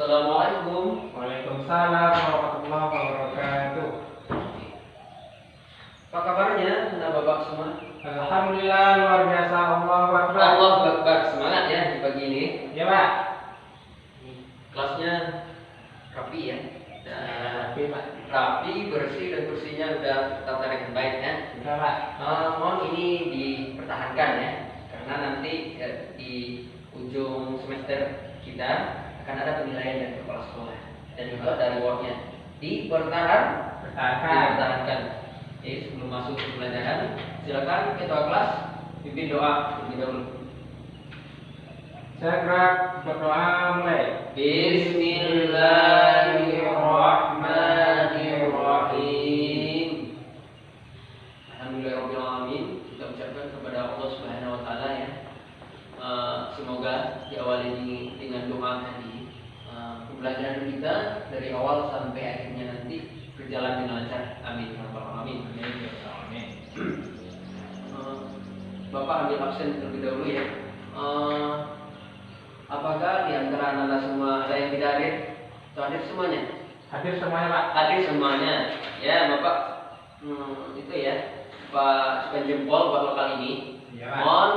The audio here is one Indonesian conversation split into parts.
Assalamualaikum. Waalaikumsalam warahmatullahi wabarakatuh. Apa kabarnya, anak bapak semua? Alhamdulillah luar biasa. Allahu Akbar. Allahu Akbar. Semangat ya di pagi ini. Ya Pak. Kelasnya rapi ya. Oke Pak. Rapi, bersih dan kursinya udah tertata dengan baik ya. Ya Pak. Mohon ini dipertahankan ya, karena nanti di ujung semester kita akan ada penilaian dari kepala sekolah dan juga dari rewardnya. Dipertahankan. Jadi sebelum masuk ke pelajaran, silakan ketua kelas pimpin doa terlebih dahulu. Saya gerak berdoa mulai. Bismillahirrahmanirrahim. Alhamdulillahirobbilalamin. Kita ucapkan kepada Allah Subhanahu Wa Taala ya. Semoga diawali dengan doa tadi. Pembelajaran kita dari awal sampai akhirnya nanti berjalan dengan lancar. Amin. Amin. Bapak ambil absen terlebih dahulu ya. Apakah di antara anak-anak semua ada yang tidak hadir? Atau hadir semuanya? Hadir semuanya Pak. Hadir semuanya. Ya Bapak. Itu ya. Pak Sukan jempol buat lokal ini. Ya, Pak. Mohon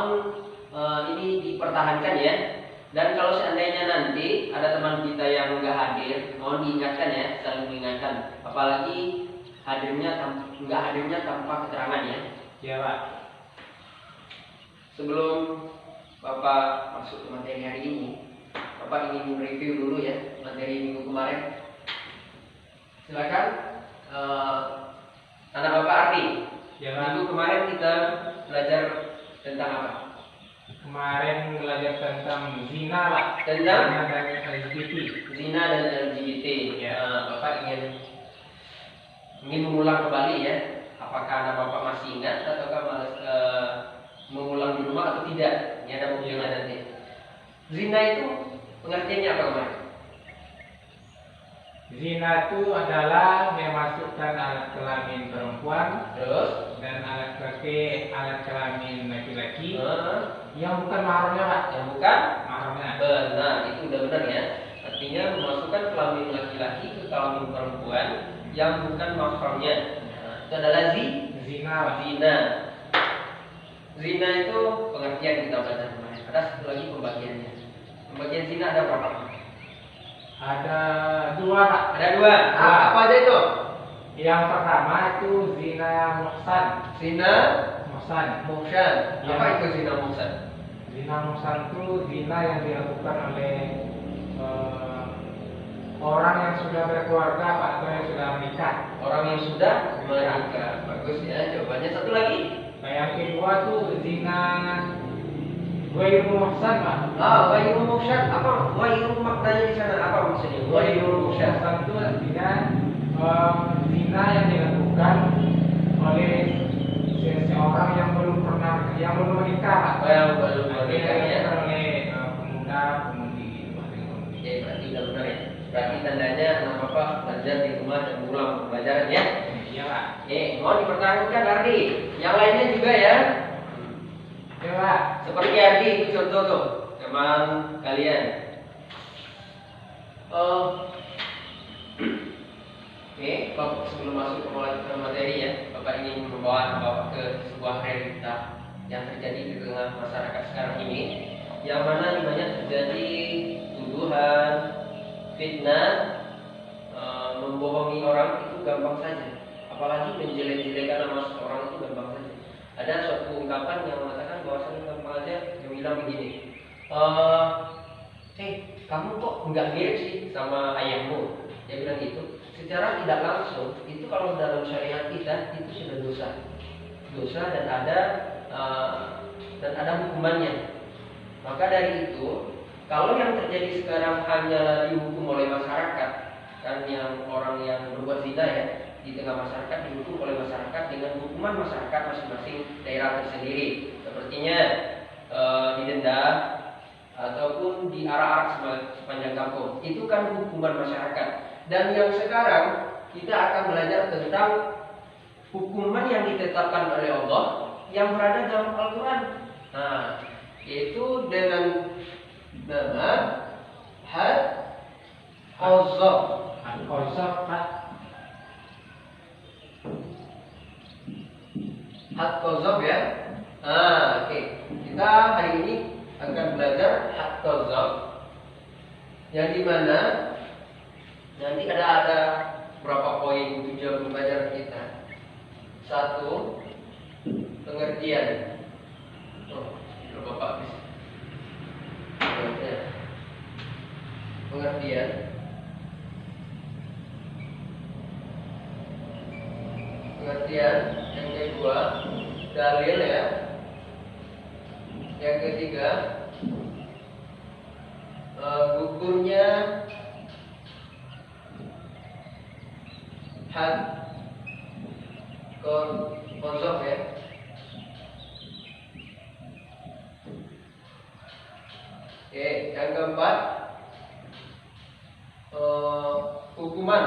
ini dipertahankan ya. Dan kalau seandainya nanti ada teman kita yang nggak hadir, mohon diingatkan ya, saling mengingatkan. Apalagi nggak hadirnya tanpa keterangan ya. Ya Pak. Sebelum Bapak masuk ke materi hari ini, Bapak ingin review dulu ya materi minggu kemarin. Silakan, anak Bapak Ardi. Ya Pak. Minggu kemarin kita belajar tentang apa? Kemarin belajar tentang zina Pak. Tentang Zina dan LGBT. zina dan LGBT. Ya. Bapak ingin mengulang kembali ya. Apakah anak Bapak masih ingat ataukah mengulang di rumah atau tidak? Ini ada buktinya nanti. Zina itu pengertiannya apa kemarin? Zina itu adalah memasukkan alat kelamin perempuan Terus? dan alat kelamin laki-laki yang bukan mahramnya Pak. Yang bukan? Mahramnya. Benar, itu udah benar ya. Artinya memasukkan kelamin laki-laki ke kelamin perempuan yang bukan mahramnya. Itu adalah Zina Pak. zina. Zina itu pengertian kita belajar kemarin. Ada satu lagi pembagiannya. Pembagian zina ada berapa? Ada dua Pak. Ada dua. Apa aja itu? Yang pertama itu zina muhsan. Zina Muhsan. muhsan. Ya. Apa itu zina muhsan? Zina muhsan itu zina yang dilakukan oleh orang yang sudah berkeluarga Pak, atau yang sudah menikah. Orang yang sudah menikah. Bagus ya. Jawabannya satu lagi. Nah, yang kedua tuh zina ghairu muhsan Pak. Ghairu muhsan. Apa ghairu maknanya di sana? Apa maksudnya? Ghairu muhsan. Muhsan itu artinya zina yang dilakukan oleh seseorang yang belum menikah Pak. Yang belum menikah ya. Dilakukan oleh pemuda-pemudi. Ya berarti udah benar ya. Berarti tandanya anak Bapak belajar di rumah dan pulang pelajaran ya. Iya Pak. Mohon dipertahankan Ardi. Yang lainnya juga ya. Iya Pak. Seperti Ardi itu contoh tuh teman kalian. Bapak sebelum masuk ke materi ya, Bapak ingin membawa Bapak ke sebuah realita yang terjadi di tengah masyarakat sekarang ini, yang mana banyak terjadi tuduhan, fitnah, membohongi orang itu gampang saja. Apalagi menjelek-jelekan nama seseorang itu gampang saja. Ada suatu ungkapan yang mengatakan bahwasanya gampang aja yang bilang begini, kamu kok nggak mirip sih sama ayahmu? Dia bilang gitu. Secara tidak langsung itu kalau dalam syariat kita itu sudah dosa dan ada hukumannya. Maka dari itu, kalau yang terjadi sekarang hanya dihukum oleh masyarakat, kan yang orang yang berbuat zina ya di tengah masyarakat dihukum oleh masyarakat dengan hukuman masyarakat masing-masing daerah tersendiri, sepertinya didenda ataupun diarak-arak sepanjang kampung. Itu kan hukuman masyarakat. Dan yang sekarang kita akan belajar tentang hukuman yang ditetapkan oleh Allah yang berada dalam Al-Quran. Yaitu dengan nama had Qazaf. Qazaf Pak. Had qazaf ya. Nah, oke. Kita hari ini akan belajar had qazaf, yang dimana nanti ada berapa poin tujuan pembelajaran kita. Satu, pengertian. Oh, Bapak bisa. Pengertian. Pengertian. Yang kedua, dalil ya. Yang ketiga, hukumnya had qazaf ya. Oke, yang keempat, hukuman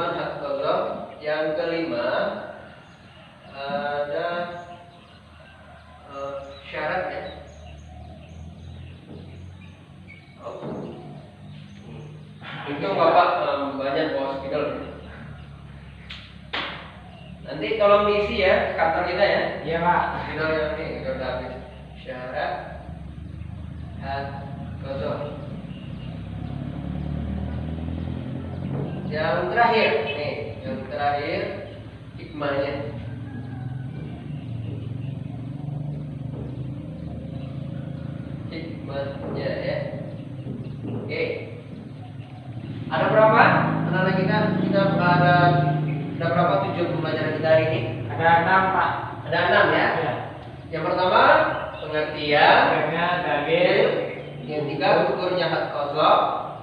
had qazaf. Yang kelima, ada syarat ya. Untung Bapak banyak bawa spidol. Nanti tolong diisi ya kantor kita ya. Iya Pak. Spidol yang ini udah habis. Syarat had qazaf. Yang terakhir nih, yang terakhir hikmahnya. Hikmahnya ya. Oke. Ada berapa? Anak-anak kita ada berapa tujuan pembelajaran kita hari ini? Ada 6 Pak. Ada 6 ya. Iya. Yang pertama pengertian. Akhirnya dalil. Yang ketiga hukumnya had qazaf.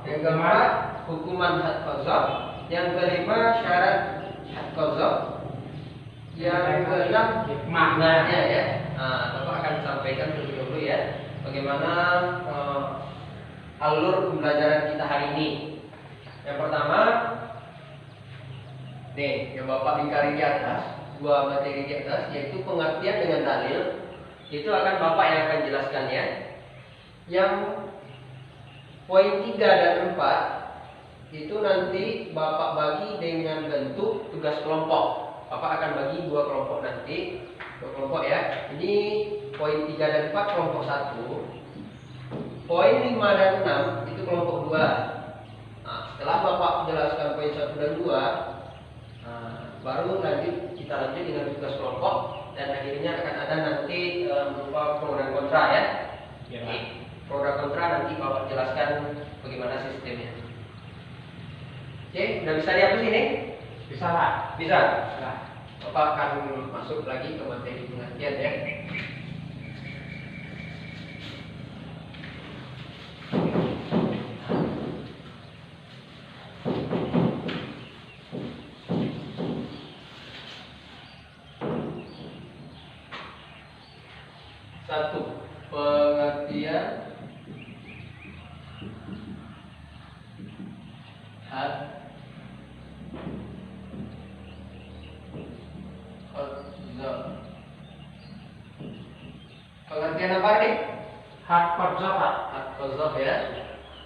Yang keempat hukuman had qazaf. Yang kelima syarat had qazaf. Yang keenam hikmahnya ya. Nah, Bapak akan sampaikan terlebih dahulu ya bagaimana alur pembelajaran kita hari ini. Yang pertama, nih yang Bapak lingkari di atas, dua materi di atas, yaitu pengertian dengan dalil. Itu akan Bapak yang akan jelaskan ya. Yang poin 3 dan 4 itu nanti Bapak bagi dengan bentuk tugas kelompok. Bapak akan bagi 2 kelompok nanti, 2 kelompok ya. Ini poin 3 dan 4 kelompok 1. Poin 5 dan 6 itu kelompok 2. Nah, setelah Bapak jelaskan poin 1 dan 2, baru nanti kita lanjut dengan tugas kelompok dan akhirnya akan ada nanti berupa pro dan kontra ya. Iya Pak. Pro dan kontra nanti Bapak jelaskan bagaimana sistemnya. Oke, udah bisa dihapus ini? Bisa Pak. Bisa. Bisa. Bapak akan masuk lagi ke materi pengertian ya. Satu, pengertian had qazaf. Pengertian apa nih? Had qazaf Pak. Had qazaf ya.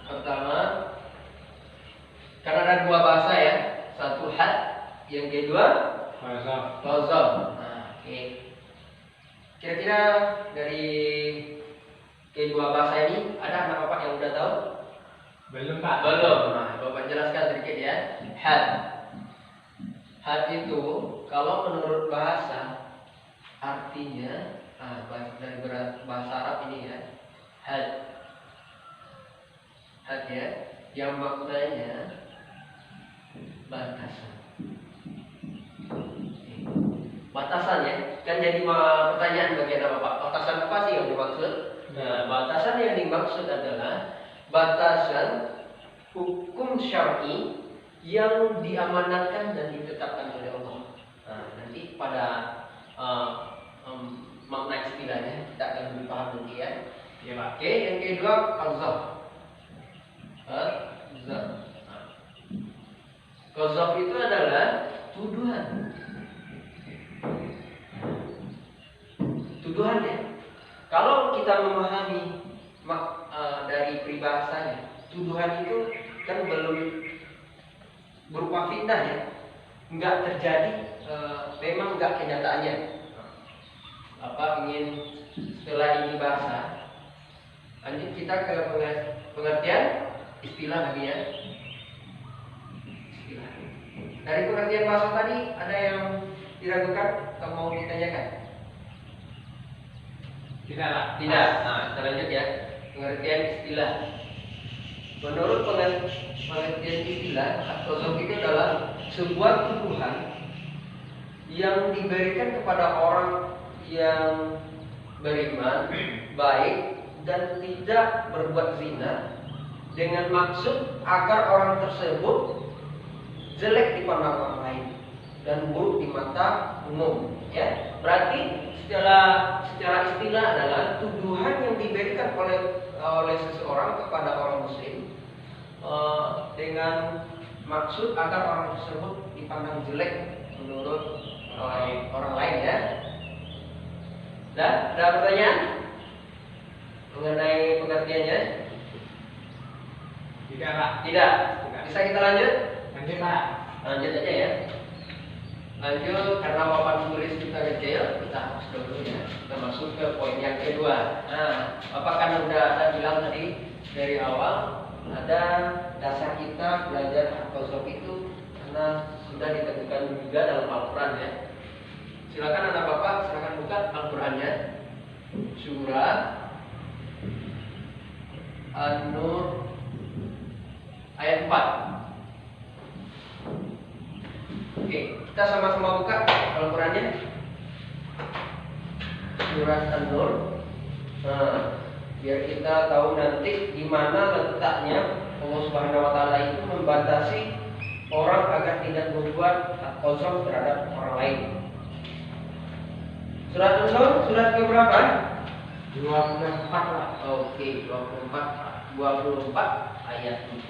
Pertama, karena ada 2 bahasa ya. Satu had, yang kedua Qazaf. qazaf. Nah, oke. Kira-kira dari kedua bahasa ini ada anak Bapak yang udah tahu? Belum Pak. Belum. Nah, Bapak jelaskan sedikit ya. Had. Had itu kalau menurut bahasa artinya dari bahasa Arab ini ya. Had. Had ya, yang maknanya batasan. Batasan ya, kan jadi pertanyaan bagi anak Bapak. Batasan apa sih yang dimaksud? Nah, batasan yang dimaksud adalah batasan hukum syar'i yang diamanatkan dan ditetapkan oleh Allah. Nah, nanti pada makna istilahnya kita akan lebih paham nanti ya. Iya Pak. Oke, yang kedua qazaf. Qazaf itu adalah tuduhan. tuduhannya. Kalau kita memahami dari peribahasanya, tuduhan itu kan belum berupa fitnah ya, nggak terjadi, memang nggak kenyataannya. Apa ingin setelah ini bahasa, lanjut kita ke pengertian istilah lagi ya. Istilah. Dari pengertian bahasa tadi ada yang diragukan atau mau ditanyakan? Tidak. Tidak. Nah, kita lanjut ya. Pengertian istilah. Menurut pengertian istilah, at-tasawuf itu adalah sebuah tuduhan yang diberikan kepada orang yang beriman, baik dan tidak berbuat zina dengan maksud agar orang tersebut jelek di pandang orang lain dan buruk di mata umum. Ya, berarti secara istilah adalah tuduhan yang diberikan oleh seseorang kepada orang muslim dengan maksud agar orang tersebut dipandang jelek menurut orang lain ya. Dan ada pertanyaan mengenai pengertiannya? Tidak, Pak. Tidak. Bisa kita lanjut? Lanjut, Pak. Lanjut aja ya. Lanjut, karena papan tulis kita kecil, kita hapus dulu ya. Kita masuk ke poin yang kedua. Nah, Bapak kan udah ada bilang tadi dari awal, ada dasar kita belajar at-tasawuf itu karena sudah ditentukan juga dalam Al-Quran ya. Silakan anak Bapak, silakan buka Al-Qurannya. Surah An-Nur ayat 4. Oke, kita sama-sama buka Al-Qurannya. Surat An-Nur. Nah, biar kita tahu nanti di mana letaknya Allah Subhanahu wa taala itu membatasi orang agar tidak berbuat at-tasawuf terhadap orang lain. Surat An-Nur, surat ke berapa? 24, Pak. Oke, 24 ayat 4.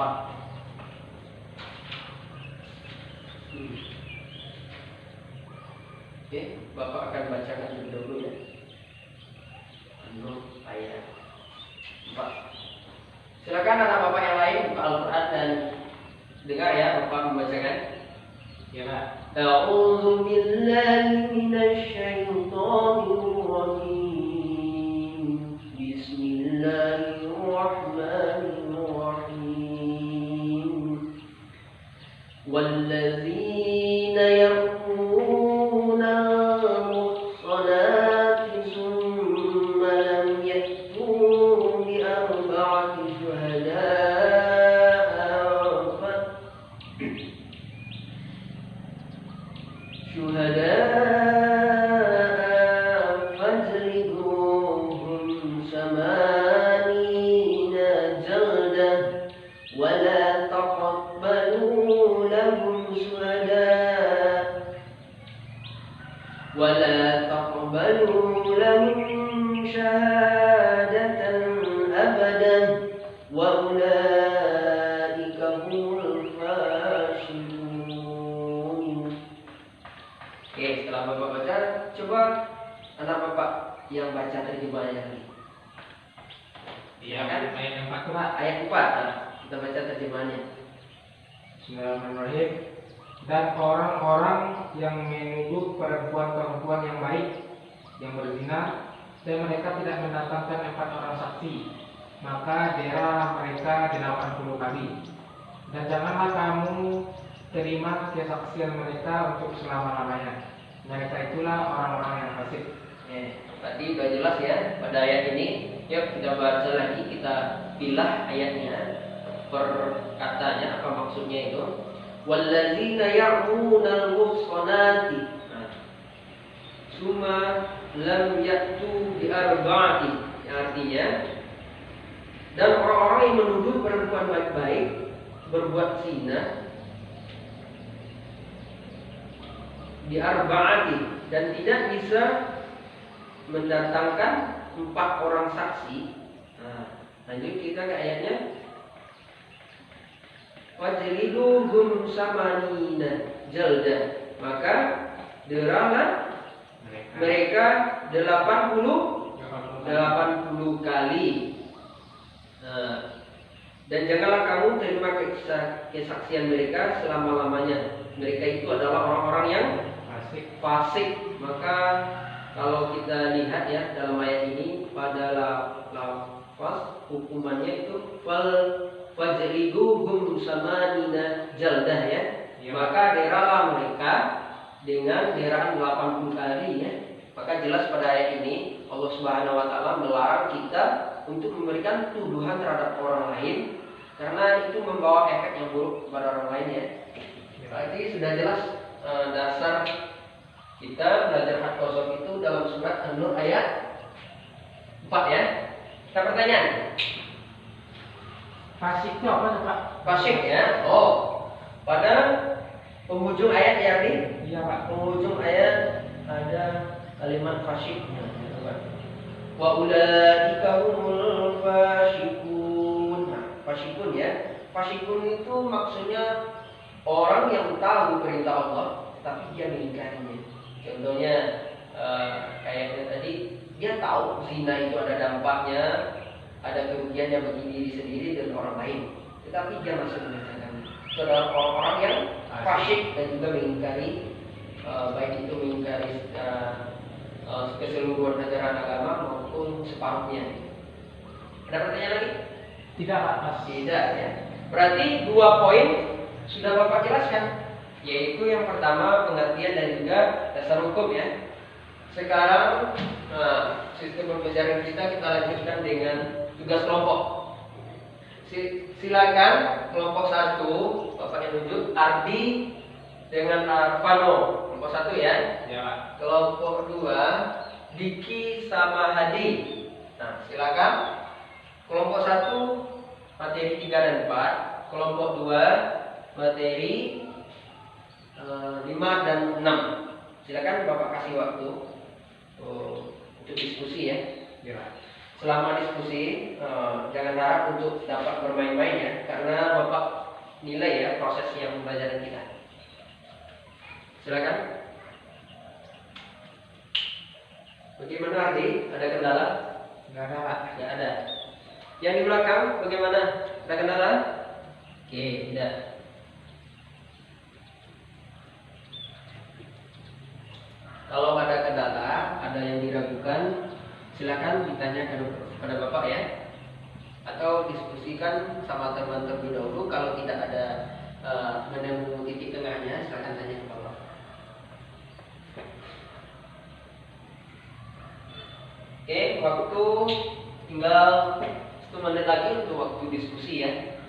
Oke, Bapak akan bacakan terlebih dahulu ya. An-Nur ayat 4. Silakan anak Bapak yang lain buka Al-Quran dan dengar ya Bapak membacakan. Ya, Pak. A'udzu billahi minasy syaithanir rajim. Bismillahirrahmanirrahim. والذين يرمون المحصنات ثم لم يأتوا بأربعة شهداء فاجلدوهم 80 جلدة ولا تقبلوا لهم شهادة أبدا وأولئك هم الفاسقون. Oke, setelah Bapak baca, coba anak Bapak yang baca terjemahannya lagi. Iya, kan? Ayat 4, Pak. Ayat 4, nah, kita baca terjemahannya. Bismillahirrahmanirrahim. Dan orang-orang yang menuduh perempuan-perempuan yang baik, yang berzina, dan mereka tidak mendatangkan 4 orang saksi, maka deralah mereka 80 kali. Dan janganlah kamu terima kesaksian mereka untuk selama-lamanya. Mereka itulah orang-orang yang fasik. Tadi sudah jelas ya pada ayat ini. Yuk kita baca lagi, kita pilah ayatnya per katanya, apa maksudnya itu. Walladzina yarmunal muhsanati summa lam ya'tu bi arba'ati, artinya dan orang-orang yang menuduh perempuan baik-baik berbuat zina di arba'ati dan tidak bisa mendatangkan 4 orang saksi. Nah, lanjut kita ke ayatnya. Wajliduhum 80 jaldah, maka deralah mereka 80 kali. Nah, dan janganlah kamu terima kesaksian mereka selama-lamanya. Mereka itu adalah orang-orang yang fasik. Maka kalau kita lihat ya dalam ayat ini pada lafaz hukumannya itu fajriduhum samanina jaldah ya. Maka deralah mereka dengan deraan 80 kali ya. Maka jelas pada ayat ini Allah Subhanahu wa taala melarang kita untuk memberikan tuduhan terhadap orang lain karena itu membawa efek yang buruk kepada orang lain ya. Berarti sudah jelas dasar kita belajar hak kosong itu dalam surat An-Nur ayat 4 ya. Kita pertanyaan. Fasik itu apa Pak? Fasik ya. Oh, pada penghujung ayat ya Ri? Iya Pak. Penghujung ayat ada kalimat fasik. Wa ulaika humul fasikun. Nah, fasikun ya. Fasikun itu maksudnya orang yang tahu perintah Allah tapi dia mengingkarinya. Contohnya kayaknya tadi dia tahu zina itu ada dampaknya, ada kerugian yang bagi diri sendiri dan orang lain, tetapi dia masih mengerjakannya. Itu adalah orang-orang yang fasik dan juga mengingkari baik itu mengingkari keseluruhan ajaran agama maupun separuhnya. Ada pertanyaan lagi? Tidak Pak. Tidak ya. Berarti 2 poin sudah Bapak jelaskan, yaitu yang pertama pengertian dan juga dasar hukum ya. Sekarang sistem pembelajaran kita lanjutkan dengan tugas kelompok. Silakan kelompok 1 Bapak yang tunjuk Ardi dengan Arvano, kelompok 1 ya. Ya Pak. Kelompok 2 Diki sama Hadi. Nah silakan. Kelompok 1 materi 3 dan 4. Kelompok 2 materi 5 dan 6. Silakan Bapak kasih waktu untuk diskusi ya. Ya. Selama diskusi jangan harap untuk dapat bermain-main ya, karena Bapak nilai ya proses yang pembelajaran kita. Silakan. Bagaimana Ardi? Ada kendala? Enggak ada Pak. Tidak ada. Yang di belakang bagaimana? Ada kendala? Oke, tidak. Kalau ada kendala, ada yang diragukan, silakan ditanya kepada Bapak ya. Atau diskusikan sama teman terlebih dahulu. Kalau tidak ada menemu titik tengahnya, silakan tanya ke Bapak. Oke, waktu tinggal 1 menit lagi untuk waktu diskusi ya.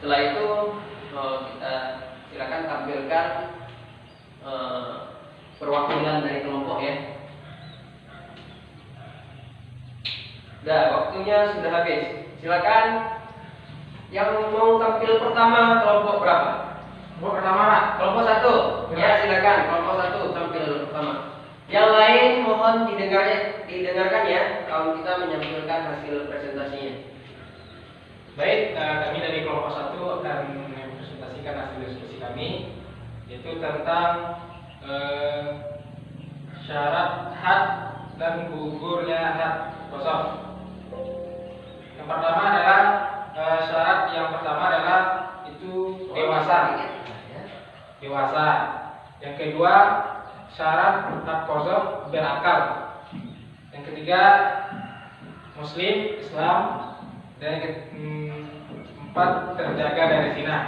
Setelah itu kita silakan tampilkan perwakilan dari kelompok ya. Nah, waktunya sudah habis. Silakan yang mau tampil pertama kelompok berapa? Kelompok pertama Pak. Kelompok 1. Ya, silakan kelompok 1 tampil pertama. Yang lain mohon didengarkan ya kalau kita menyampaikan hasil presentasinya. Baik, kami dari kelompok 1 akan mempresentasikan hasil diskusi kami, yaitu tentang syarat hak dan gugurnya hak kosong. Yang pertama adalah syarat yang pertama adalah itu dewasa. Dewasa. Yang kedua syarat hak kosong berakal. Yang ketiga Muslim, Islam. Dan yang keempat terjaga dari zina.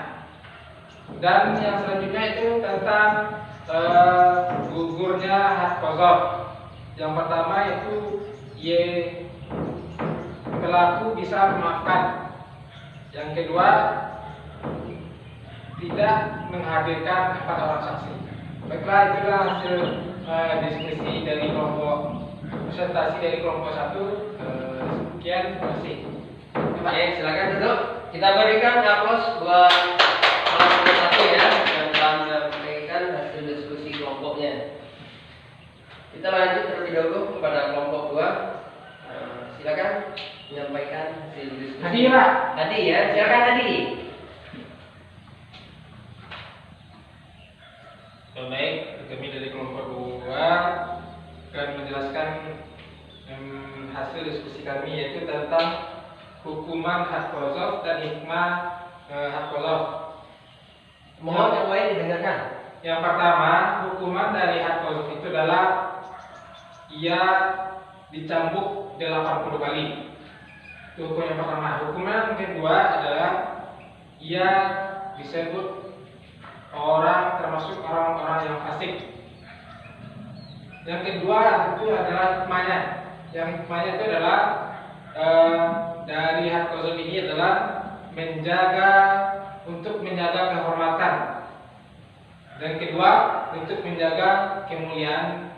Dan yang selanjutnya itu tentang gugurnya hak kosong. Yang pertama itu pelaku bisa memaafkan. Yang kedua tidak menghadirkan 4 orang saksi. Baiklah, itulah hasil diskusi dari kelompok presentasi dari kelompok 1. Sekian, terima kasih. Oke, silakan duduk. Kita berikan aplaus buat kelompok 1 ya yang telah memberikan hasil diskusi kelompoknya. Kita lanjut terlebih dahulu kepada kelompok 2. Silakan menyampaikan hasil diskusi. Hadi Pak. Hadi ya, silakan Hadi. Baik, kami dari kelompok kedua akan menjelaskan hasil diskusi kami, yaitu tentang hukuman had qadhaf dan hikmah had qadhaf. Mohon yang lain didengarkan. Yang pertama, hukuman dari had qadhaf itu adalah ia dicambuk 80 kali. Itu hukuman yang pertama. Hukuman yang kedua adalah ia disebut orang, termasuk orang-orang yang fasik. Yang kedua itu adalah hikmahnya. Yang hikmahnya itu adalah dari had qadhaf ini adalah untuk menjaga kehormatan. Dan kedua, untuk menjaga kemuliaan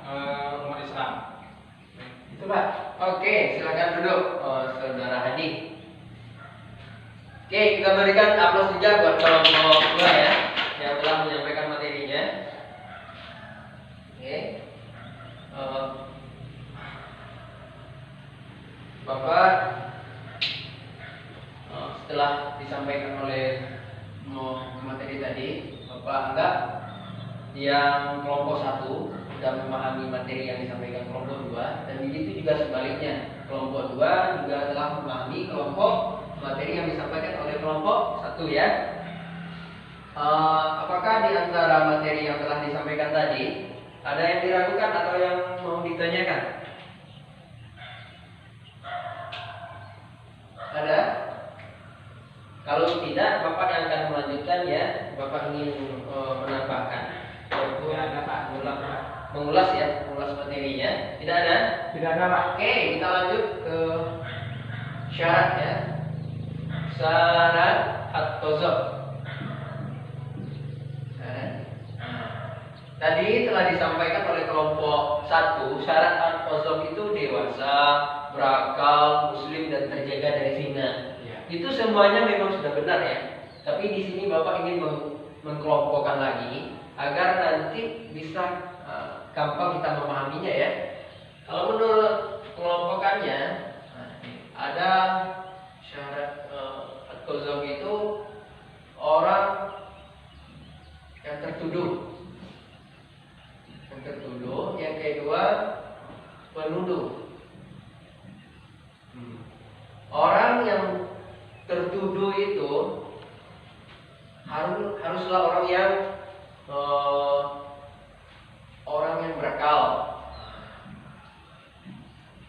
umat Islam. Itu Pak. Oke, silakan duduk, Saudara Hadi. Oke, kita berikan aplaus juga buat kelompok 2 ya, yang telah menyampaikan materinya. Oke, Bapak, setelah disampaikan oleh materi tadi, Bapak anggap yang kelompok 1 sudah memahami materi yang disampaikan kelompok 2, dan begitu juga sebaliknya, kelompok 2 juga telah memahami materi yang disampaikan oleh kelompok 1 ya. Apakah di antara materi yang telah disampaikan tadi ada yang diragukan atau yang mau ditanyakan? Ada? Kalau tidak, Bapak yang akan melanjutkan ya. Bapak ingin menambahkan, ada Pak. mengulas materinya. Tidak ada? Tidak ada Pak. Oke, kita lanjut ke syarat ya. Syarat had qadhaf. Tadi telah disampaikan oleh kelompok 1, syarat had qadhaf itu dewasa, berakal, muslim, dan terjaga dari zina. Itu semuanya memang sudah benar ya. Tapi di sini Bapak ingin mengkelompokkan lagi agar nanti bisa gampang kita memahaminya ya. Kalau menurut pengelompokannya, ada syarat had qadhaf itu orang yang tertuduh. Yang kedua penuduh. Orang yang tertuduh itu haruslah orang yang berakal.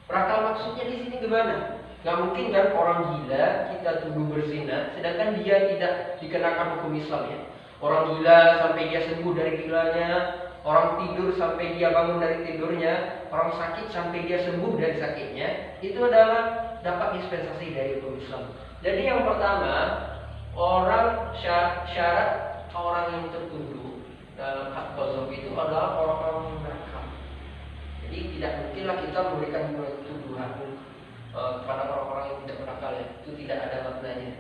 Berakal maksudnya di sini gimana? Gak mungkin kan orang gila kita tuduh berzina, sedangkan dia tidak dikenakan hukum Islam ya. Orang gila sampai dia sembuh dari gilanya, orang tidur sampai dia bangun dari tidurnya, orang sakit sampai dia sembuh dari sakitnya, itu adalah dapat dispensasi dari hukum Islam. Jadi yang pertama, syarat orang yang tertuduh dalam had qadhaf itu adalah orang-orang yang berakal. Jadi tidak mungkinlah kita memberikan tuduhan kepada orang-orang yang tidak berakal ya. Itu tidak ada maknanya.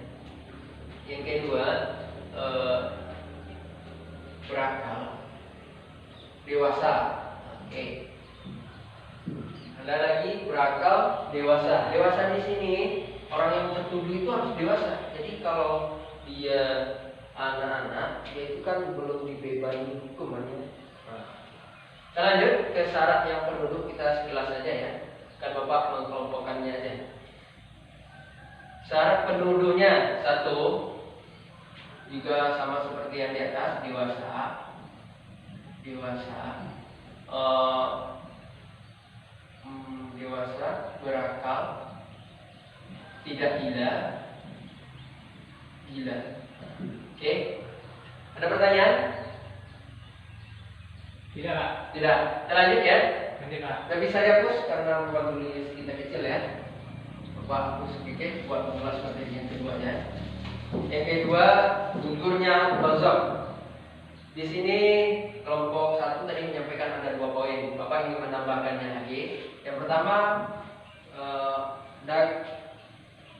Yang kedua, berakal, dewasa. Oke. Ada lagi berakal, dewasa. Dewasa di sini orang yang tertuduh itu harus dewasa. Jadi kalau dia anak-anak, dia itu kan belum dibebani hukumannya. Kita lanjut ke syarat yang penduduk, kita sekilas saja ya. Kan Bapak mengkelompokkannya aja. Syarat penduduknya 1, juga sama seperti yang di atas, dewasa, berakal, tidak gila. Oke. Ada pertanyaan? Tidak Pak. Tidak. Kita lanjut ya. Tidak. Nggak bisa dihapus karena bukan tulis kita kecil ya. Bapak hapus sedikit buat mengulas materi yang keduanya. Yang kedua, gugurnya qadhaf. Di sini kelompok 1 tadi menyampaikan ada 2 poin. Bapak ingin menambahkannya lagi. Yang pertama, dan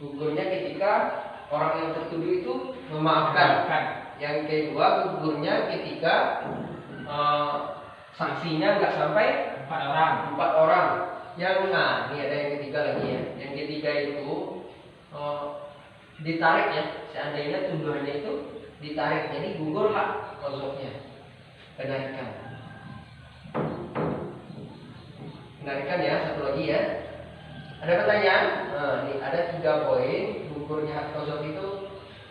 gugurnya ketika orang yang tertuduh itu memaafkan. Yang kedua, gugurnya ketika sanksinya nggak sampai 4 orang. Yang ini ada yang ketiga lagi ya. Yang ketiga itu ditarik ya. Seandainya tuduhannya itu ditarik, jadi gugur hak qadhafnya, kenaikan. Mengerikan ya, satu lagi ya. Ada pertanyaan? Nah, ini ada 3 poin. Gugurnya hak qadha itu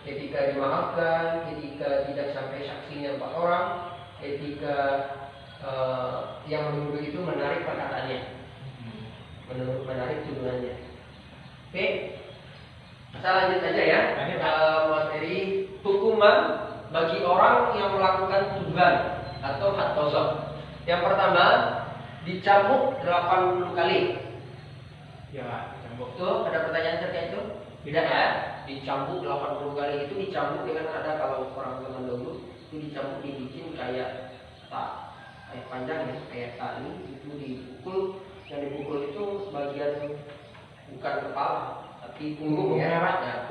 ketika dimaafkan, ketika tidak sampai saksinya 4 orang, ketika yang menuduh itu menarik perkataannya, menarik tuduhannya. Oke, saya lanjut aja ya. Materi hukuman bagi orang yang melakukan tuduhan atau hak qadha. Yang pertama, dicambuk 80 kali. Ya, dicambuk. Tuh, ada pertanyaan terkait itu? Tidak ya? Dicambuk 80 kali itu dicambuk dengan ada, kalau orang zaman dulu itu dicambuk dibikin kayak tak, kayak panjang ya, kayak tali itu dipukul. Yang dipukul itu bagian bukan kepala tapi punggung ya,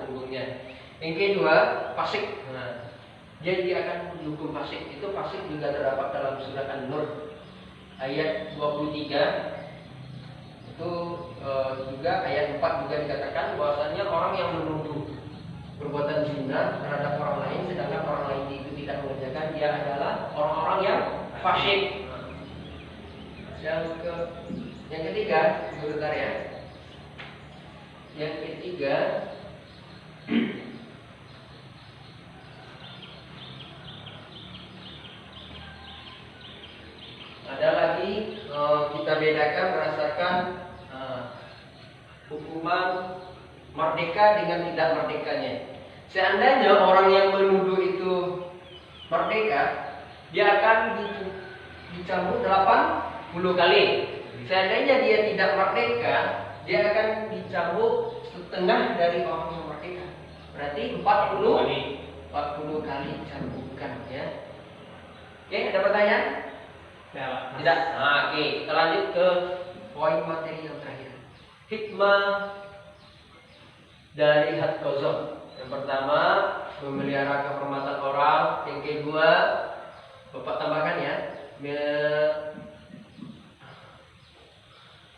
punggungnya. Yang kedua, fasik. Nah, dia akan dihukum fasik. Itu fasik juga terdapat dalam surat An-Nur ayat 23. Itu juga ayat 4 juga dikatakan bahwasanya orang yang menuduh perbuatan zina terhadap orang lain sedangkan orang lain itu tidak mengerjakan, dia adalah orang-orang yang fasik. Yang ketiga, sebentar ya. Yang ketiga, ada lagi kita bedakan berdasarkan hukuman merdeka dengan tidak merdekanya. Seandainya orang yang menuduh itu merdeka, dia akan dicambuk 80 kali. Seandainya dia tidak merdeka, dia akan dicambuk setengah dari orang yang merdeka. Berarti 40 kali cambukan ya. Oke, ada pertanyaan? Tidak. Nah, oke, kita lanjut ke poin materi yang terakhir. Hikmah dari hak qadha. Yang pertama, memelihara kehormatan orang. Yang kedua, Bapak tambahkan ya,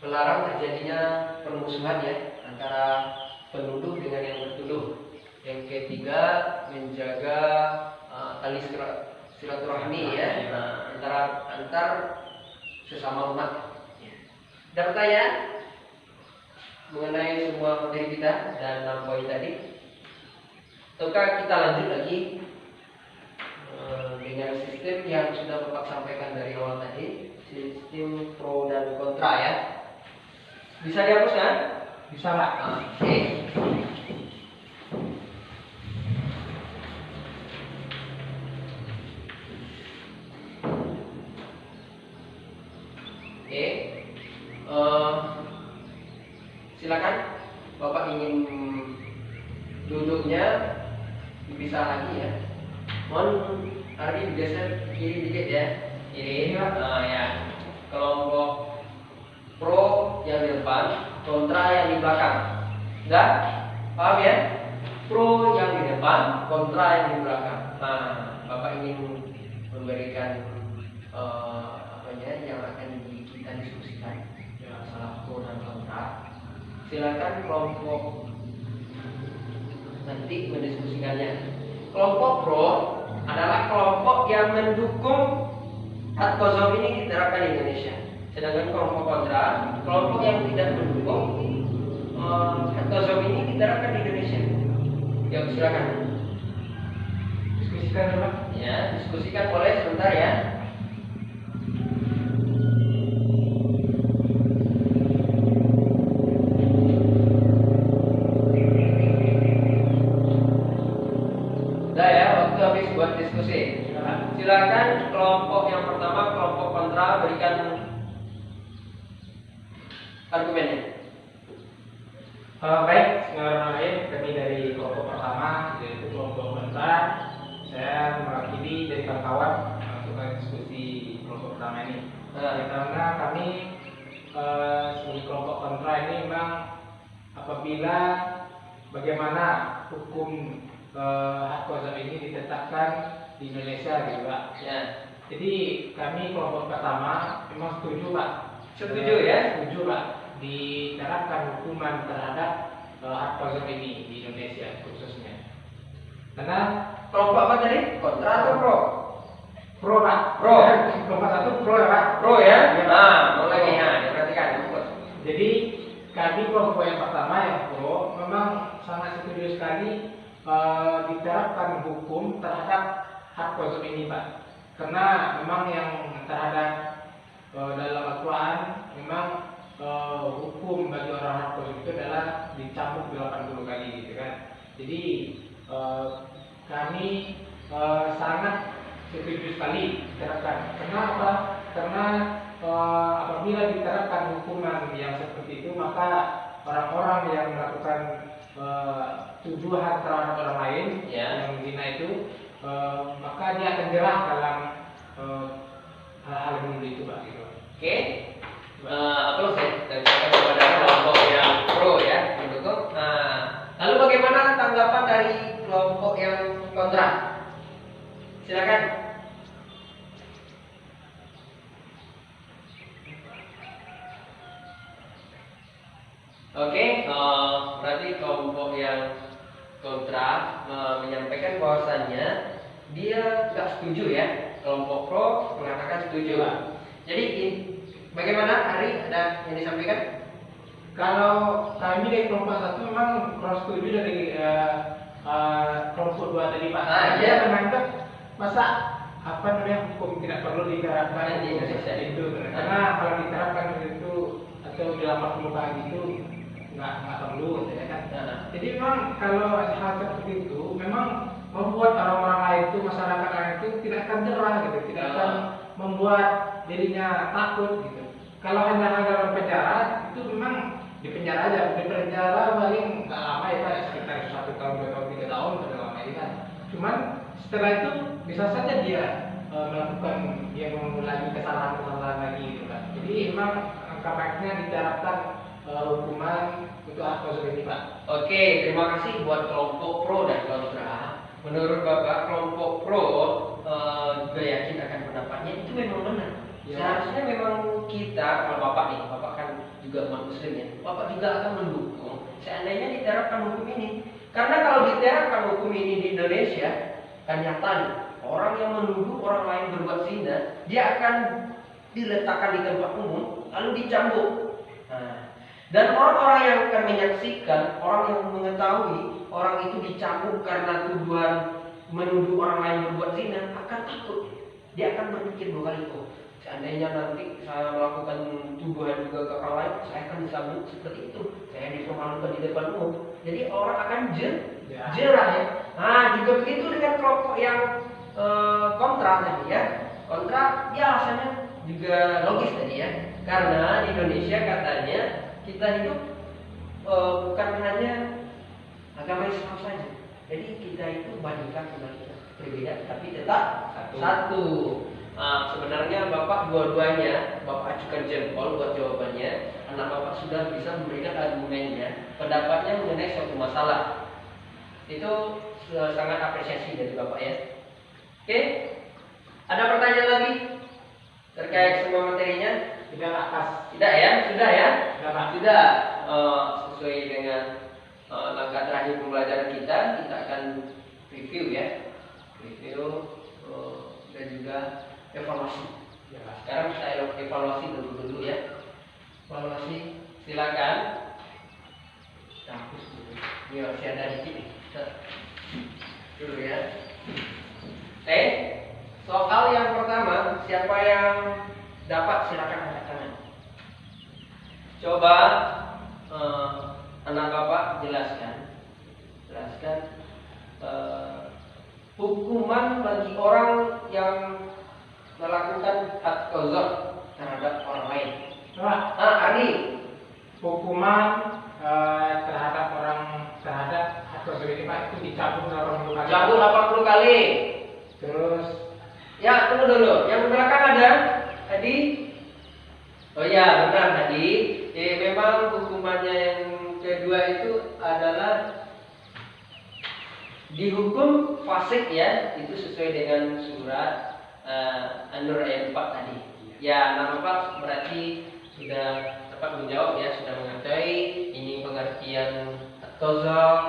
melarang terjadinya permusuhan ya antara penuduh dengan yang bertuduh. Yang ketiga, menjaga tali silaturahmi ya, antar sesama umat. Ada pertanyaan mengenai semua materi kita dan 6 poin tadi? Ataukah kita lanjut lagi dengan sistem yang sudah Bapak sampaikan dari awal tadi, sistem pro dan kontra ya? Bisa dihapuskan? Bisa Pak. Oke. Silakan Bapak ingin duduknya dipisah lagi ya. Mohon Ardi geser kiri dikit ya. Kiri. Ya. Kelompok pro yang di depan, kontra yang di belakang. Enggak? Paham ya? Pro yang di depan, kontra yang di belakang. Nah, Bapak ingin memberikan yang akan kita diskusikan masalah pro dan kontra. Silakan kelompok nanti mendiskusikannya. Kelompok pro adalah kelompok yang mendukung hak qadha ini diterapkan di Indonesia. Sedangkan kelompok kontra, kelompok yang tidak mendukung hak qadha ini diterapkan di Indonesia. Ya, silakan. Diskusikan Pak. Ya, diskusikan boleh sebentar ya. Buat diskusi. Silakan kelompok yang pertama, kelompok kontra, berikan argumennya. Baik, bismillahirrahmanirrahim. Kami dari kelompok pertama, yaitu kelompok kontra. Saya mewakili dari kawan-kawan untuk diskusi kelompok pertama ini. Karena kami sebagai kelompok kontra ini memang apabila bagaimana hukum hak qadha ini ditetapkan di Indonesia gitu Pak. Ya. Jadi kami kelompok pertama memang setuju Pak. Setuju ya? Setuju Pak. Diterapkan hukuman terhadap hak qadha ini di Indonesia khususnya. Karena kelompok apa tadi? Kontra atau pro? Pro Pak. Pro. Kelompok satu pro ya Pak. Pro ya? Nah, mau lagi. Nah, perhatikan. pertama yang pro, memang sangat setuju sekali diterapkan hukum terhadap hak konsum ini, Pak. Karena memang yang terhadap dalam Al-Quran memang hukum bagi orang hak konsum itu adalah dicambuk 80 kali gitu kan. Jadi kami sangat setuju sekali diterapkan. Kenapa? Karena apabila diterapkan hukuman yang seperti itu, maka orang-orang yang melakukan tuduhan terhadap orang lain yang zina itu, maka dia akan jerah dalam hal-hal yang itu, Pak. Gitu. Oke, aplaus ya dan kepada kelompok yang pro ya mendukung. Lalu bagaimana tanggapan dari kelompok yang kontra? Silakan. Oke, berarti kelompok yang kontra menyampaikan bahwasannya dia nggak setuju ya. Kelompok pro mengatakan setuju. Jadi bagaimana Ari, ada yang disampaikan? Kalau kami dari kelompok satu memang kurang setuju dari kelompok dua tadi, Pak. Dia menganggap masa apa namanya hukum tidak perlu diterapkan di Indonesia itu, karena kalau diterapkan itu atau dalam 40 kali itu nggak perlu, ya kan? Jadi memang kalau hal seperti itu memang membuat orang-orang lain itu, masyarakat lain itu tidak akan jerah gitu, tidak akan membuat dirinya takut gitu. Kalau hanya dalam penjara itu memang di penjara aja, di penjara paling nggak lama ya Pak, sekitar 1 tahun, 2 tahun, 3 tahun pada lama ini kan. Cuman setelah itu bisa saja dia melakukan, dia mengulangi kesalahan-kesalahan lagi gitu kan. Jadi memang kabarnya diterapkan hukuman untuk hak konsum ini, Pak. Oke, terima kasih buat kelompok pro dan kontra. Menurut Bapak, kelompok pro juga yakin akan pendapatnya itu memang benar. Ya. Seharusnya memang kita, kalau Bapak nih, Bapak kan juga umat muslim ya, Bapak juga akan mendukung seandainya diterapkan hukum ini. Karena kalau diterapkan hukum ini di Indonesia, kan nyata nih, orang yang menuduh orang lain berbuat zina, dia akan diletakkan di tempat umum, lalu dicambuk. Dan orang-orang yang akan menyaksikan, orang yang mengetahui orang itu dicambuk karena tuduhan menuduh orang lain berbuat zina, akan takut. Dia akan berpikir 2 kali, seandainya nanti saya melakukan tuduhan juga ke orang lain, saya akan disambut seperti itu, saya dipermalukan di depan umum. Jadi orang akan jerah ya. Juga begitu dengan kelompok yang kontra tadi ya. Kontra, ya alasannya juga logis tadi ya. Karena di Indonesia katanya kita hidup bukan hanya agama Islam saja. Jadi kita itu bandingkan berbeda, tapi tetap satu. Sebenarnya Bapak dua-duanya, Bapak ajukan jempol buat jawabannya, karena Bapak sudah bisa memberikan argumennya, pendapatnya mengenai suatu masalah. Itu sangat apresiasi dari Bapak ya. Oke, ada pertanyaan lagi terkait semua materinya? Tidak atas. Tidak ya, sudah ya. Sudah. Sesuai dengan langkah terakhir pembelajaran kita akan review ya, dan juga evaluasi. Sekarang kita evaluasi dulu ya. Evaluasi, silakan. Kampus dulu. Ini masih ada dikit dulu ya. Soal yang pertama, siapa yang dapat silakan angkat tangan. Coba anak Bapak jelaskan hukuman bagi orang yang melakukan hak qazaf terhadap orang lain. Ani, hukuman terhadap hak qazaf ini Pak itu dicabut 80 kali. Cabut 80 kali. Terus ya, tunggu dulu. Yang belakang ada tadi. Oh ya, benar tadi. Memang hukumannya yang kedua itu adalah dihukum fasik ya, itu sesuai dengan surat An-Nur ayat 4 tadi. Ya, nama Pak berarti sudah tepat menjawab ya, sudah mengetahui ini pengertian qazaf,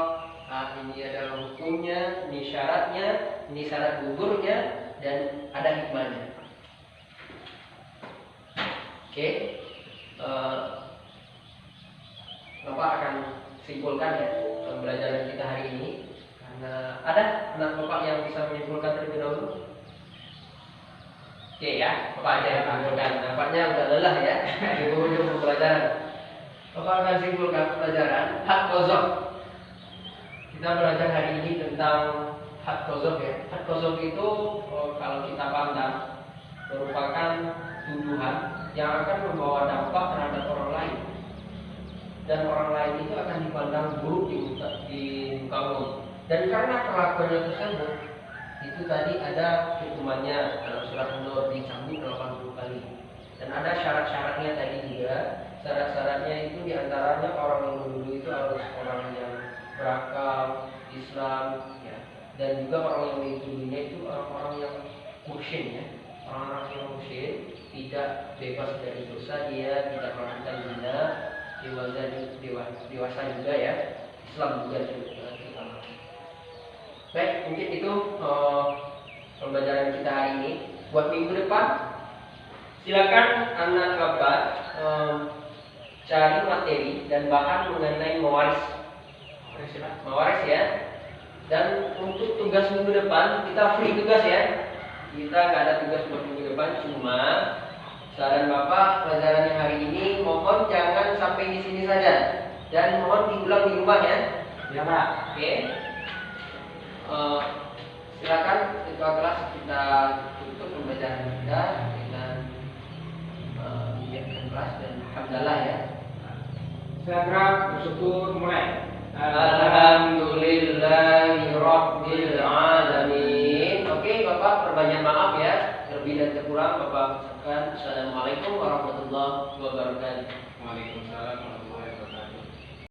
ini adalah hukumnya, ini syaratnya, ini syarat gugurnya, dan ada hikmahnya. Oke. Bapak akan simpulkan ya pembelajaran kita hari ini. Karena ada anak bapak yang bisa menyimpulkan terlebih dahulu. Oke ya, bapak aja yang menyimpulkan. Nampaknya udah lelah ya di ujung pembelajaran. Bapak akan simpulkan pelajaran hak kozok. Kita belajar hari ini tentang hak kozok ya. Hak kozok itu kalau kita pandang merupakan tuduhan yang akan membawa dampak terhadap orang lain, dan orang lain itu akan dipandang buruk di muka umum. Dan karena perlakuannya tersebut, itu tadi ada hukumannya dalam surat An-Nur dicambuk 80 kali. Dan ada syarat-syaratnya tadi juga. Syarat-syaratnya itu diantaranya orang yang menuduh itu harus orang yang berakal, Islam, ya. Dan juga orang yang dituduhnya itu orang-orang yang muhsin ya. Orang-orang yang muhsin tidak bebas dari dosa, dia tidak melakukan zina, dewasa juga ya. Islam juga terutama. Baik, mungkin itu pembelajaran kita hari ini. Buat minggu depan, silakan anak bapak cari materi dan bahan mengenai mewaris ya. Dan untuk tugas minggu depan kita free tugas ya. Kita nggak ada tugas buat minggu depan, cuma saran bapak pelajaran yang hari ini mohon jangan sampai di sini saja dan mohon diulang di rumah ya. Ya Pak. Oke. Silakan ketua kelas kita tutup pembelajaran kita dengan menyiapkan kelas dan alhamdulillah ya. Segera bersyukur mulai. Alhamdulillahirabbil alamin. Oke, Bapak perbanyak maaf ya, lebih dan kurang Bapak ucapkan. Assalamualaikum warahmatullahi wabarakatuh. Waalaikumsalam warahmatullahi wabarakatuh.